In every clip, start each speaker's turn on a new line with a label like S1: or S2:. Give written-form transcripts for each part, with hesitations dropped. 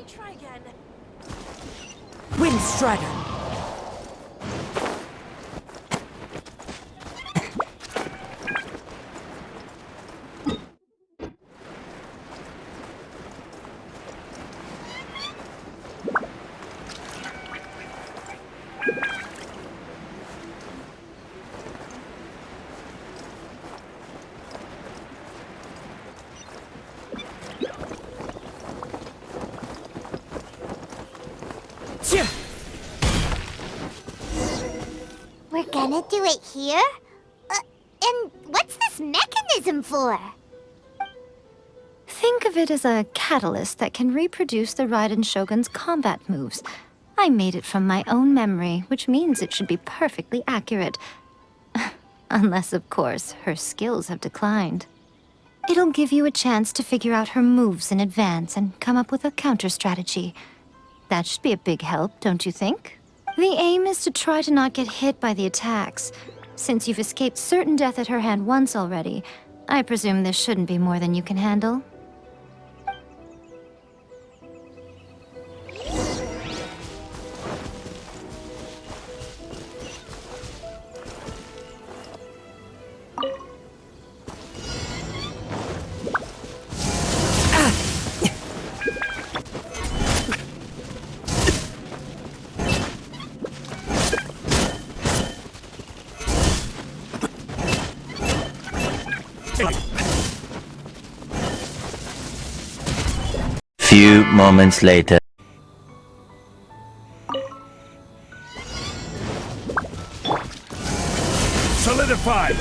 S1: Try again.
S2: Wind Strider.
S3: We're gonna do it here? And what's this mechanism for?
S4: Think of it as a catalyst that can reproduce the Raiden Shogun's combat moves. I made it from my own memory, which means it should be perfectly accurate. Unless, of course, her skills have declined. It'll give you a chance to figure out her moves in advance and come up with a counter strategy. That should be a big help, don't you think? The aim is to try to not get hit by the attacks. Since you've escaped certain death at her hand once already, I presume this shouldn't be more than you can handle.
S5: Few moments later.
S6: Solidified!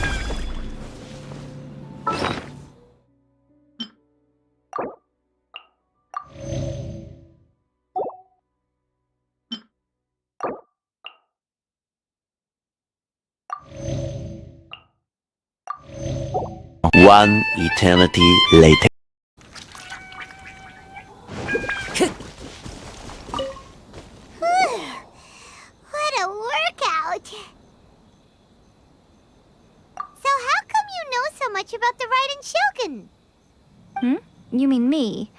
S5: One eternity later.
S3: What a workout! So how come you know so much about the Raiden Shogun?
S4: You mean me?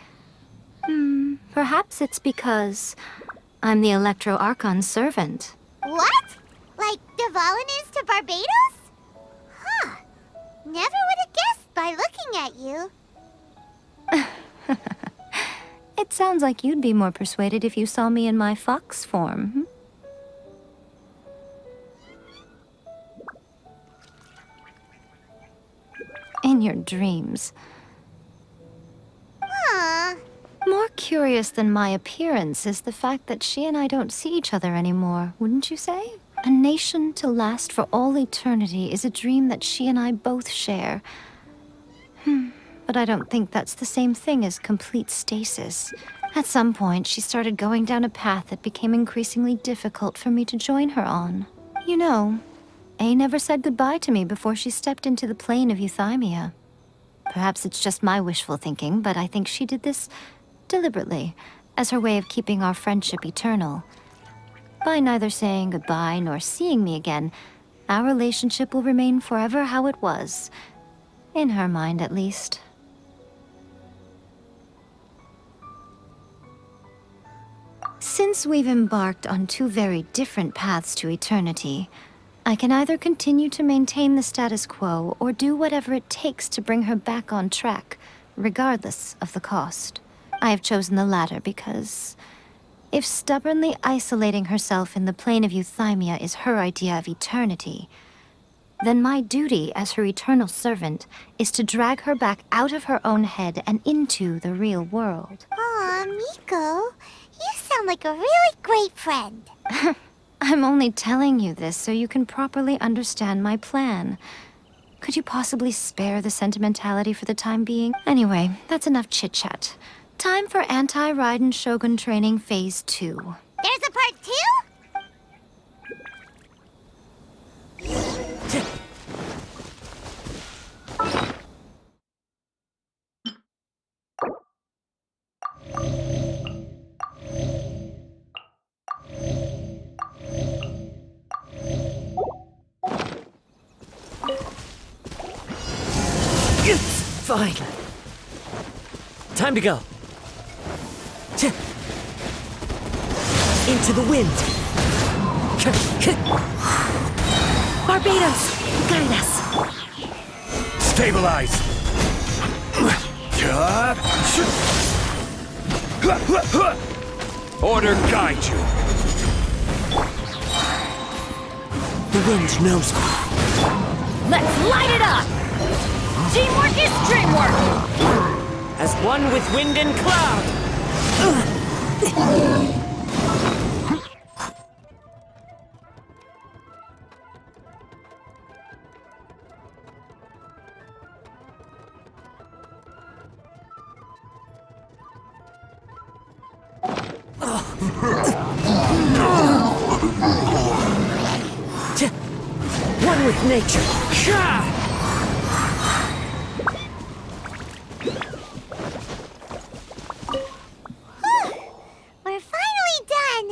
S4: Perhaps it's because I'm the Electro Archon's servant.
S3: What? Like Devalin is to Barbados? Huh. Never would have guessed by looking at you.
S4: It sounds like you'd be more persuaded if you saw me in my fox form. In your dreams.
S3: Huh.
S4: More curious than my appearance is the fact that she and I don't see each other anymore, wouldn't you say? A nation to last for all eternity is a dream that she and I both share. But I don't think that's the same thing as complete stasis. At some point, she started going down a path that became increasingly difficult for me to join her on. You know, A never said goodbye to me before she stepped into the plane of Euthymia. Perhaps it's just my wishful thinking, but I think she did this deliberately, as her way of keeping our friendship eternal. By neither saying goodbye nor seeing me again, our relationship will remain forever how it was. In her mind, at least. Since we've embarked on two very different paths to eternity, I can either continue to maintain the status quo or do whatever it takes to bring her back on track, regardless of the cost. I have chosen the latter because if stubbornly isolating herself in the plane of Euthymia is her idea of eternity, then my duty as her eternal servant is to drag her back out of her own head and into the real world.
S3: Aw, Miko, you sound like a really great friend.
S4: I'm only telling you this so you can properly understand my plan. Could you possibly spare the sentimentality for the time being? Anyway, that's enough chit-chat. Time for Anti-Raiden Shogun Training Phase 2.
S3: There's a part 2?
S2: Fine. Time to go. Into the wind. Barbados, guide us.
S1: Stabilize. Order guide you.
S2: The wind knows me.
S6: Let's light it up! Teamwork is dreamwork!
S2: As one with wind and cloud. One with nature.
S3: We're finally done.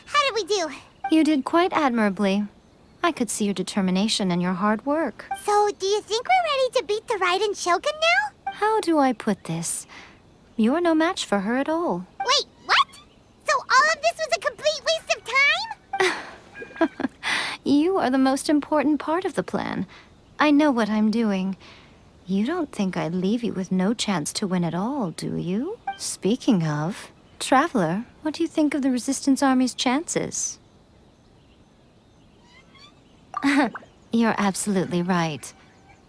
S3: How did we do?
S4: You did quite admirably. I could see your determination and your hard work.
S3: So, do you think we're ready to beat the Raiden Shogun now?
S4: How do I put this? You're no match for her at all.
S3: Wait, what? So all of this was a complete waste of time?
S4: You are the most important part of the plan. I know what I'm doing. You don't think I'd leave you with no chance to win at all, do you? Speaking of, Traveler, what do you think of the Resistance Army's chances? You're absolutely right.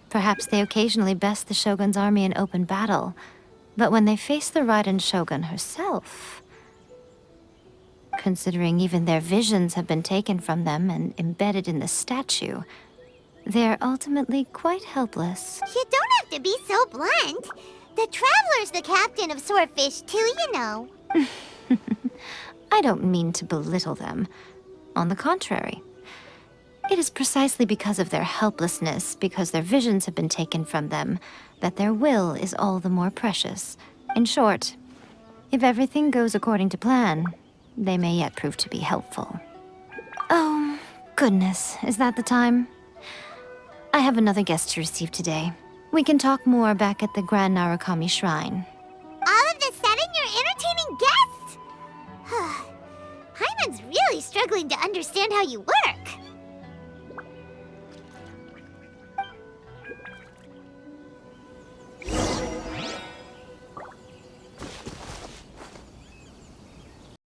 S4: Perhaps they occasionally best the Shogun's army in open battle, but when they face the Raiden Shogun herself... Considering even their visions have been taken from them and embedded in the statue, they're ultimately quite helpless.
S3: You don't have to be so blunt. The Traveler's the captain of Swordfish too, you know.
S4: I don't mean to belittle them. On the contrary. It is precisely because of their helplessness, because their visions have been taken from them, that their will is all the more precious. In short, if everything goes according to plan, they may yet prove to be helpful. Oh, goodness, is that the time? I have another guest to receive today. We can talk more back at the Grand Narukami Shrine.
S3: All of a sudden, you're entertaining guests? Paimon's really struggling to understand how you work.